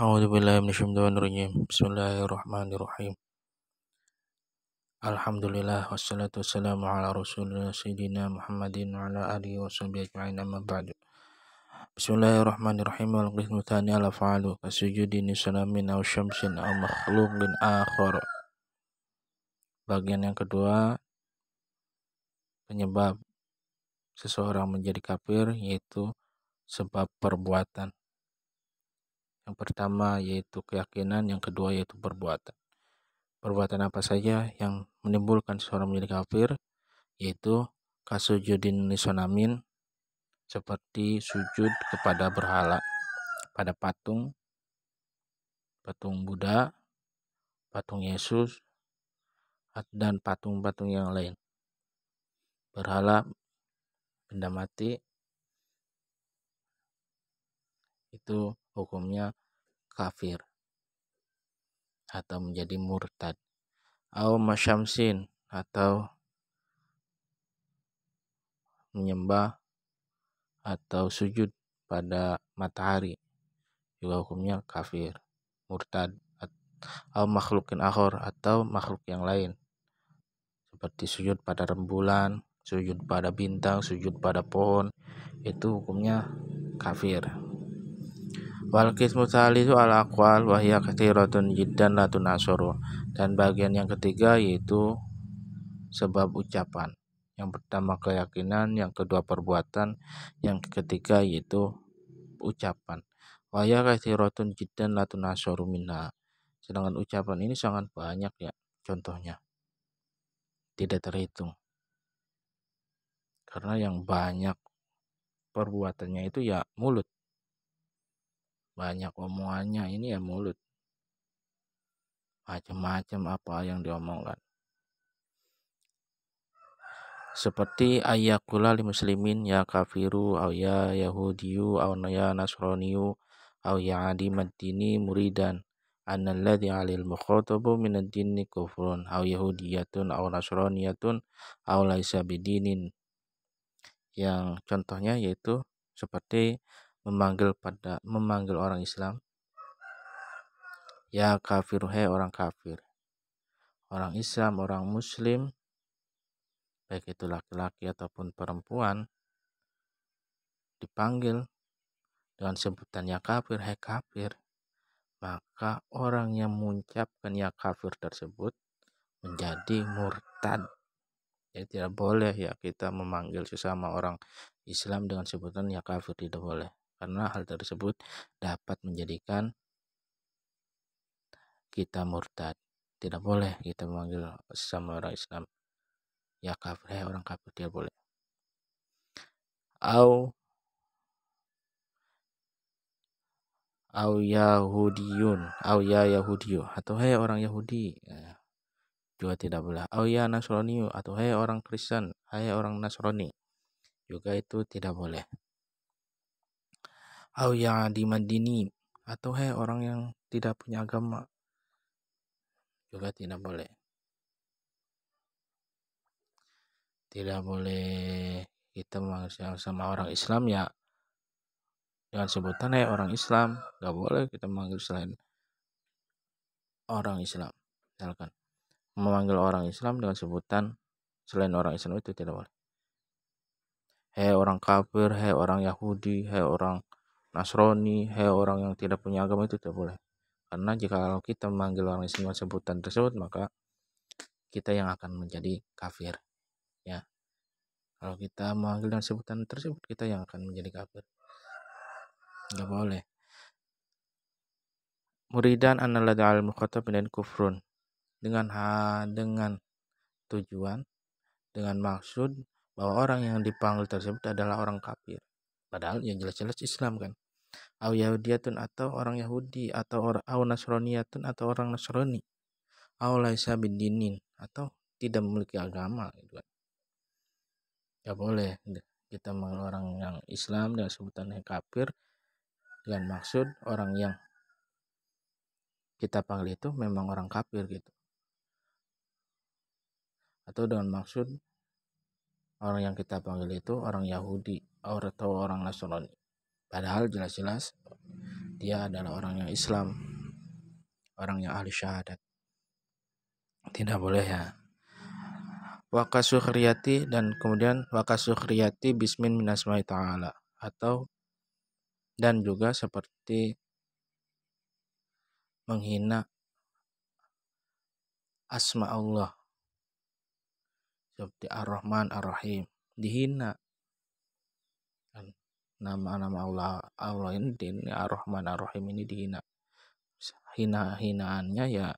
A'udzubillahi minasyaitonirrajim. Bismillahirrahmanirrahim. Alhamdulillah wassalatu wassalamu ala rasulillah sayyidina Muhammadin wa ala alihi washabihi ajma'in amma ba'du. Bismillahirrahmanirrahim. Wal qismu tsani al af'alu kasujudin salamin aw syamsin aw makhluqin akhar. Bagian yang kedua, penyebab seseorang menjadi kafir yaitu sebab perbuatan. Yang pertama yaitu keyakinan, yang kedua yaitu perbuatan. Perbuatan apa saja yang menimbulkan seseorang menjadi kafir, yaitu kasujudin lisonamin, seperti sujud kepada berhala, pada patung Buddha, patung Yesus, dan patung-patung yang lain. Berhala, benda mati, itu hukumnya kafir atau menjadi murtad. Au masyamsin, atau menyembah atau sujud pada matahari, juga hukumnya kafir, murtad. Au makhlukin akhor, atau makhluk yang lain, seperti sujud pada rembulan, sujud pada bintang, sujud pada pohon, itu hukumnya kafir. Wal qismu tsalitsu al aqwal wa hiya katsiratun jiddan la tunasaru. Dan bagian yang ketiga yaitu sebab ucapan. Yang pertama keyakinan, yang kedua perbuatan, yang ketiga yaitu ucapan. Wa hiya katsiratun jiddan la tunasaru minha. Sedangkan ucapan ini sangat banyak ya, contohnya tidak terhitung. Karena yang banyak perbuatannya itu ya mulut. Banyak omongannya ini ya mulut. Macam-macam apa yang diomongkan. Seperti ayyakula li muslimin ya kafiru au ya yahudiyu au ya nasraniyu au ya adimad dini muridan annalladzi 'alal mukhatabu minad dini kufrun au yahudiyatun au nasraniyatun au laisa bidinin. Yang contohnya yaitu seperti memanggil orang Islam ya kafir, hai orang kafir. Orang Islam, orang muslim, baik itu laki-laki ataupun perempuan, dipanggil dengan sebutan ya kafir, hai kafir, maka orang yang mengucapkan ya kafir tersebut menjadi murtad. Jadi tidak boleh ya kita memanggil sesama orang Islam dengan sebutan ya kafir, tidak boleh. Karena hal tersebut dapat menjadikan kita murtad. Tidak boleh kita memanggil sesama orang Islam ya kafir, hai orang kafir, tidak boleh. Au yahudiyun, au ya yahudiyu, atau hai orang Yahudi, juga tidak boleh. Au ya nasraniyu, atau hai orang Kristen, hai orang Nasrani, juga itu tidak boleh. Au ya dimadini, atau hai orang yang tidak punya agama, juga tidak boleh. Tidak boleh kita memanggil sama orang Islam ya dengan sebutan hai orang Islam, nggak boleh kita memanggil selain orang Islam. Misalkan memanggil orang Islam dengan sebutan selain orang Islam itu tidak boleh. Hai orang kafir, hai orang Yahudi, hai orang Nasrani, hai orang yang tidak punya agama, itu tidak boleh. Karena jika kita memanggil orang Islam dengan sebutan tersebut, maka kita yang akan menjadi kafir. Ya, kalau kita memanggil dengan sebutan tersebut, kita yang akan menjadi kafir. Nggak boleh. Muridan analladzi 'alal mukhatab min kufrun, dengan tujuan, dengan maksud bahwa orang yang dipanggil tersebut adalah orang kafir, padahal yang jelas-jelas Islam kan. Au yahudiyatun, atau orang Yahudi, atau au nasraniyatun, atau orang Nasrani, au laisa bidinin, atau tidak memiliki agama gitu kan. Gak boleh kita mengenal orang yang Islam dengan sebutan yang kafir dengan maksud orang yang kita panggil itu memang orang kafir gitu, atau dengan maksud orang yang kita panggil itu orang Yahudi atau orang Nasrani. Padahal jelas-jelas dia adalah orang yang Islam, orang yang ahli syahadat. Tidak boleh ya. Wakasukhriyati, dan kemudian wakasukhriyati bismin minasmai ta'ala, atau dan juga seperti menghina asma Allah seperti Ar-Rahman Ar-Rahim, dihina kan. Nama-nama Allah ini Ar-Rahman Ar-Rahim ini dihina. Hinaannya ya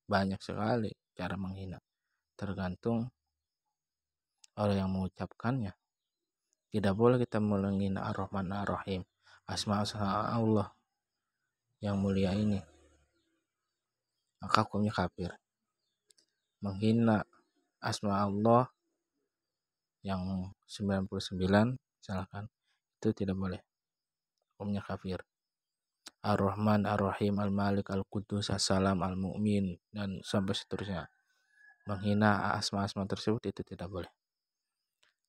banyak sekali cara menghina, tergantung orang yang mengucapkannya. Tidak boleh kita menghina Ar-Rahman Ar-Rahim, asma-asma Allah yang mulia ini, maka hukumnya kafir. Menghina asma Allah yang 99 misalkan, itu tidak boleh, hukumnya kafir. Ar-Rahman Ar-Rahim Al-Malik Al-Qudus As-Salam Al-Mu'min dan sampai seterusnya. Menghina asma-asma tersebut itu tidak boleh.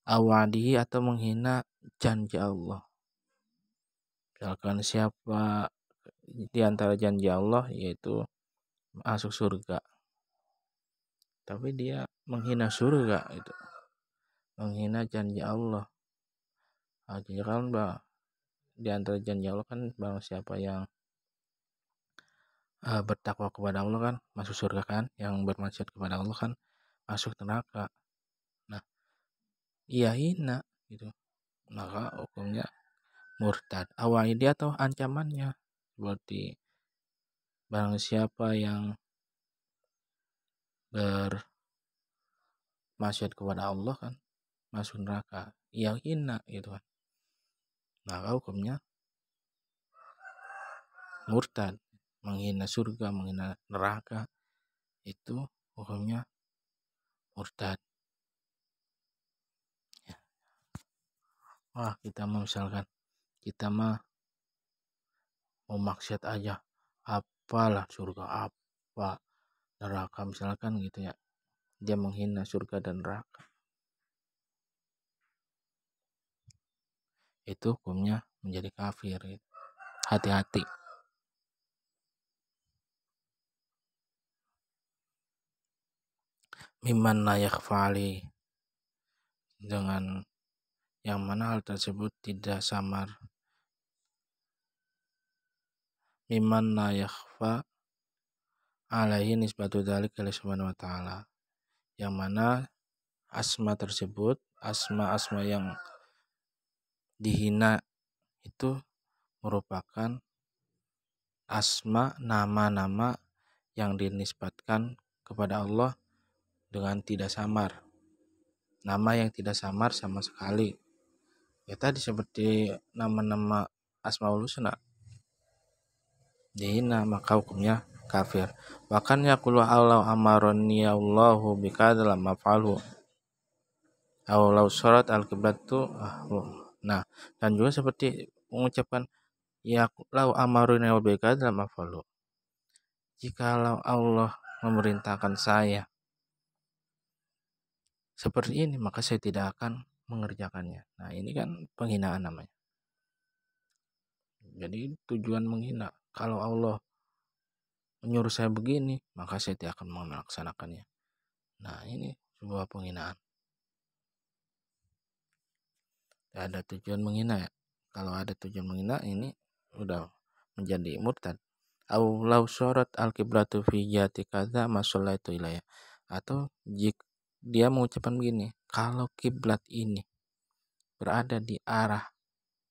Awadihi, atau menghina janji Allah. Misalkan siapa di antara janji Allah yaitu masuk surga, tapi dia menghina surga, itu menghina janji Allah. Artinya kan di antara janji Allah kan barang siapa yang bertakwa kepada Allah kan masuk surga kan, yang bermaksiat kepada Allah kan masuk neraka. Nah, ia hina gitu, maka hukumnya murtad. Awaidi, atau ancamannya, seperti barang siapa yang bermaksiat kepada Allah kan masuk neraka, ia hina gitu kan, maka hukumnya murtad. Menghina surga, menghina neraka, itu hukumnya murtad ya. Wah, kita misalkan kita mah mau maksiat aja, apalah surga, apa neraka misalkan gitu ya, dia menghina surga dan neraka, itu hukumnya menjadi kafir gitu. Hati-hati. Mimman la yakhfali, dengan yang mana hal tersebut tidak samar. Mimman la yakhfa alaihi nisbatu dzalika lillahi subhanahu wa ta'ala, yang mana asma tersebut, asma-asma yang dihina itu merupakan asma, nama-nama yang dinisbatkan kepada Allah dengan tidak samar, nama yang tidak samar sama sekali. Ya tadi seperti nama-nama Asmaul Husna dihina, maka hukumnya kafir. Bahkan yaqulu Allah amaroni Allahu bikadzal maf'alu aw law surat al-qiblatu. Nah, dan juga seperti mengucapkan ya lau amaroni bikadzal maf'alu, jikalau Allah memerintahkan saya seperti ini maka saya tidak akan mengerjakannya. Nah, ini kan penghinaan namanya. Jadi tujuan menghina, kalau Allah menyuruh saya begini maka saya tidak akan melaksanakannya. Nah, ini sebuah penghinaan. Tidak ada tujuan menghina ya. Kalau ada tujuan menghina, ini udah menjadi murtad. Au lau syarat al-qiblatu fi jati kadza masallaitu ilayya, atau jika dia mengucapkan begini, kalau kiblat ini berada di arah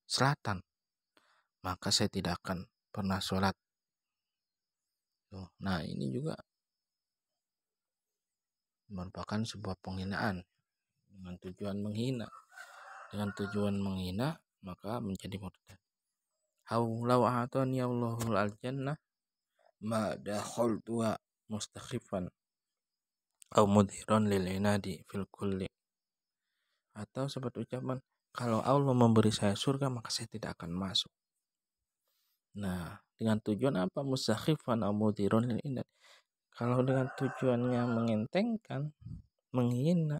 selatan maka saya tidak akan pernah sholat. Nah, ini juga merupakan sebuah penghinaan dengan tujuan menghina. Dengan tujuan menghina maka menjadi murtad. Haulau atani Allahul al-jannah ma dakhaltuha mustakhifan au mudhiran lil inadi fil kulli, atau seperti ucapan kalau Allah memberi saya surga maka saya tidak akan masuk. Nah, dengan tujuan apa? Mustakhifan au mudhiran lil inadi, kalau dengan tujuannya mengentengkan, menghina,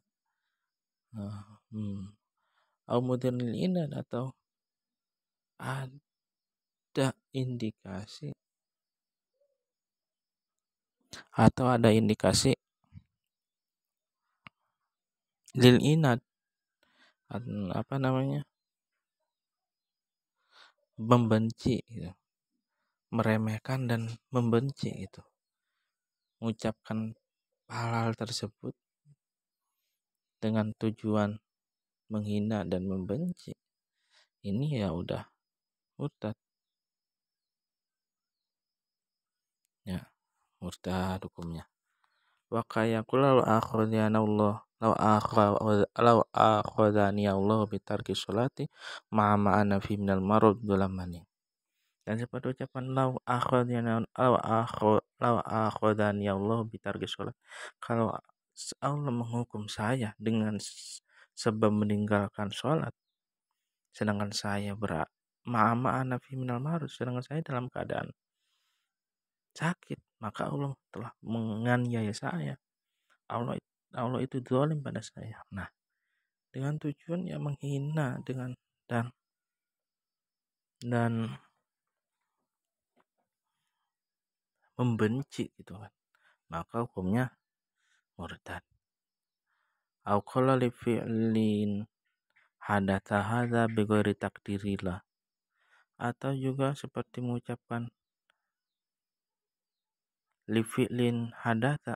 au mudhiran lil inad, atau ada indikasi lil inad, apa namanya, membenci gitu, meremehkan dan membenci itu, mengucapkan hal-hal tersebut dengan tujuan menghina dan membenci, ini ya udah murtad ya, murtad hukumnya. Wa kayakula law akhadani Allah bitarki sholati ma ana fi minal marad mani. Dan seperti ucapan law akhadani Allah bitarki sholat, kalau Allah menghukum saya dengan sebab meninggalkan sholat, sedangkan saya ana fi minal marad, sedangkan saya dalam keadaan sakit, maka Allah telah menganiaya saya. Allah itu zalim pada saya. Nah, dengan tujuan yang menghina dan membenci gitu kan, maka hukumnya murtad. Au qala li fi'lin hadatha hadza bighairi takdirillah, atau juga seperti mengucapkan li fi'lin hadatha,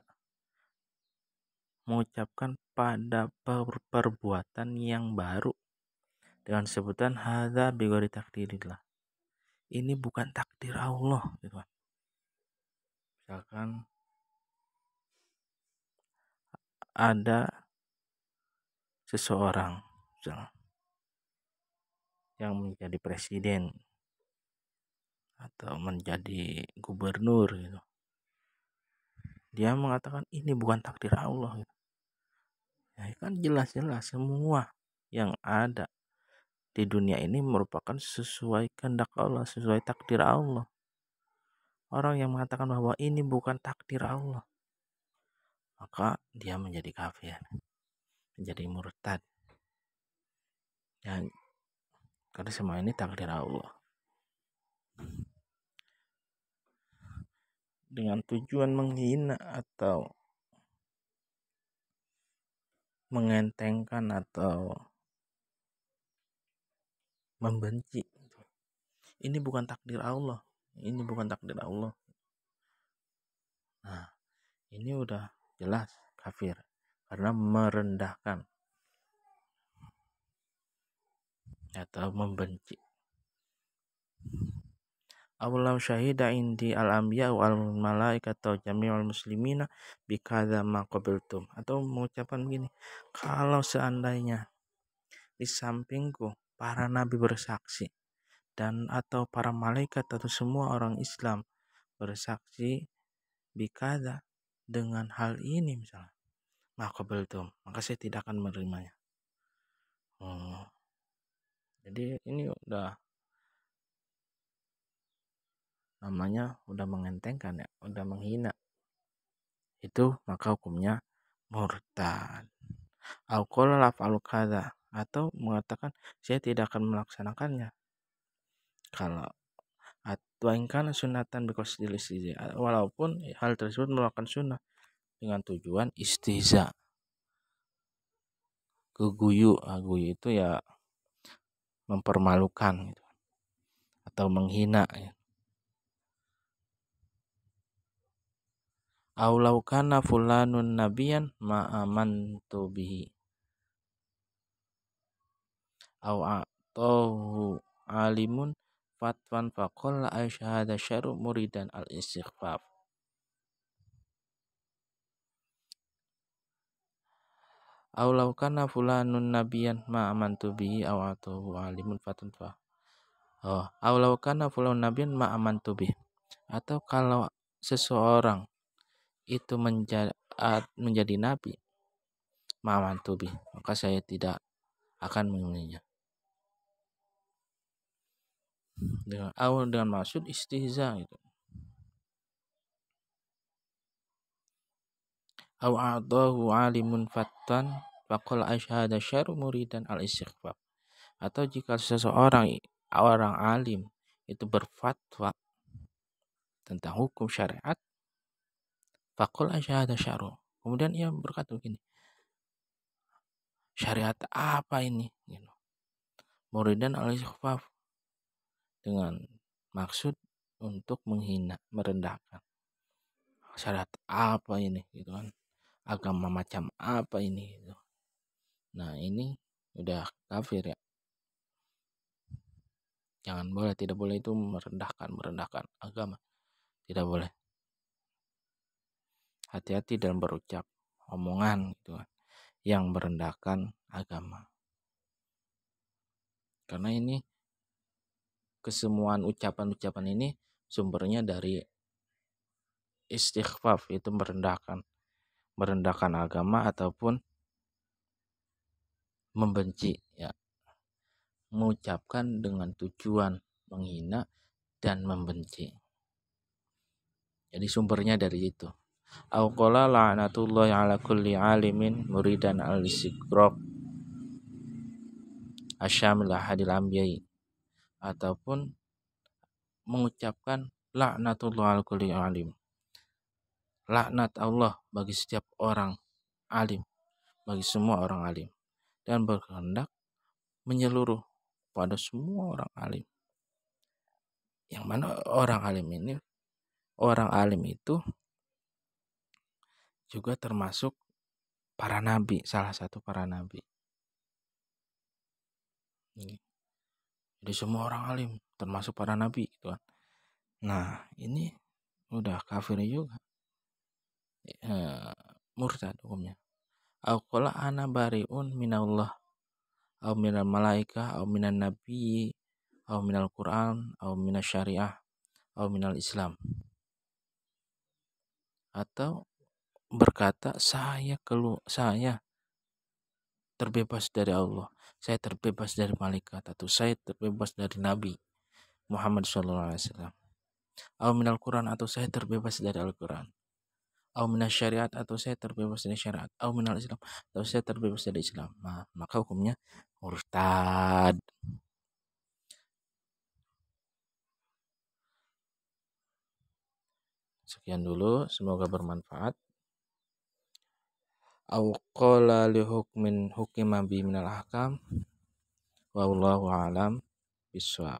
mengucapkan pada perbuatan yang baru dengan sebutan hadza bighairi takdirillah, ini bukan takdir Allah gitu kan. Misalkan ada seseorang yang menjadi presiden atau menjadi gubernur gitu, dia mengatakan ini bukan takdir Allah gitu. Ya kan jelas-jelas semua yang ada di dunia ini merupakan sesuai kehendak Allah, sesuai takdir Allah. Orang yang mengatakan bahwa ini bukan takdir Allah, maka dia menjadi kafir, menjadi murtad. Ya, karena semua ini takdir Allah. Dengan tujuan menghina atau mengentengkan atau membenci, ini bukan takdir Allah, ini bukan takdir Allah. Nah, ini udah jelas kafir karena merendahkan atau membenci. Allah syahida indi al-anbiya wal malaikat atau jami'ul muslimina bikadza ma qabiltum, atau mengucapkan begini, kalau seandainya di sampingku para nabi bersaksi dan atau para malaikat atau semua orang Islam bersaksi bikadza, dengan hal ini misalnya, maka qabiltum, maka saya tidak akan menerimanya. Jadi ini udah namanya udah mengentengkan ya, udah menghina, itu maka hukumnya murtad. Au qala la fa'al kadza, atau mengatakan saya tidak akan melaksanakannya. Kalau atau ingkana sunatan biqasdil istihza, walaupun hal tersebut merupakan sunnah dengan tujuan istihza, guyu itu ya mempermalukan gitu, atau menghina ya. Au law kana fulanun nabiyan ma amantu bihi au atahu alimun fatwan faqala asyhadu syaru muridan al istighfaf. Au law kana fulanun nabiyan ma amantu bihi au atahu alimun fatwan fa. Au law kana fulanun nabiyan ma amantu bihi, atau kalau seseorang itu menjadi nabi, ma amantu bihi, maka saya tidak akan mengimaninya. Dengan maksud istihza gitu. Au a'dahu alimun fattan faqala asyhadu syaru muridan al istighfar, atau jika seseorang orang alim itu berfatwa tentang hukum syariat, faqul asyhadu syar'u. Kemudian ia berkata begini, syariat apa ini? Gitu. Muridan al-ikhfaf, dengan maksud untuk menghina, merendahkan. Syariat apa ini? Gitu kan. Agama macam apa ini? Gitu. Nah, ini udah kafir ya. Jangan boleh, tidak boleh itu merendahkan agama. Tidak boleh. Hati-hati dalam berucap, omongan gitu kan, yang merendahkan agama. Karena ini kesemuaan ucapan-ucapan ini sumbernya dari istighfaf, itu merendahkan agama ataupun membenci ya. Mengucapkan dengan tujuan menghina dan membenci. Jadi sumbernya dari itu. Au qala la'natullahi ala kulli alimin muridan al-istiqraq asyamil ahadil anbiya'i, ataupun mengucapkan laknatullah ala kulli alim, laknat Allah bagi setiap orang alim, bagi semua orang alim, dan berkehendak menyeluruh pada semua orang alim. Yang mana orang alim itu juga termasuk para nabi, salah satu para nabi. Jadi semua orang alim termasuk para nabi gitu kan. Nah, ini udah kafir juga. Murtad hukumnya. Au qala ana bariun minallah au minal malaika au minan nabi au minal Quran au minas syariah au minal Islam. Atau berkata saya terbebas dari Allah, saya terbebas dari malaikat, atau saya terbebas dari Nabi Muhammad SAW. Au minal Quran, atau saya terbebas dari Al-Quran. Au minas syariat, atau saya terbebas dari syariat. Au minal Islam, atau saya terbebas dari Islam. Nah, maka hukumnya murtad. Sekian dulu, semoga bermanfaat. Au qala li hukmin hukima bi minal ahkam. Wallahu a'lam bishawab.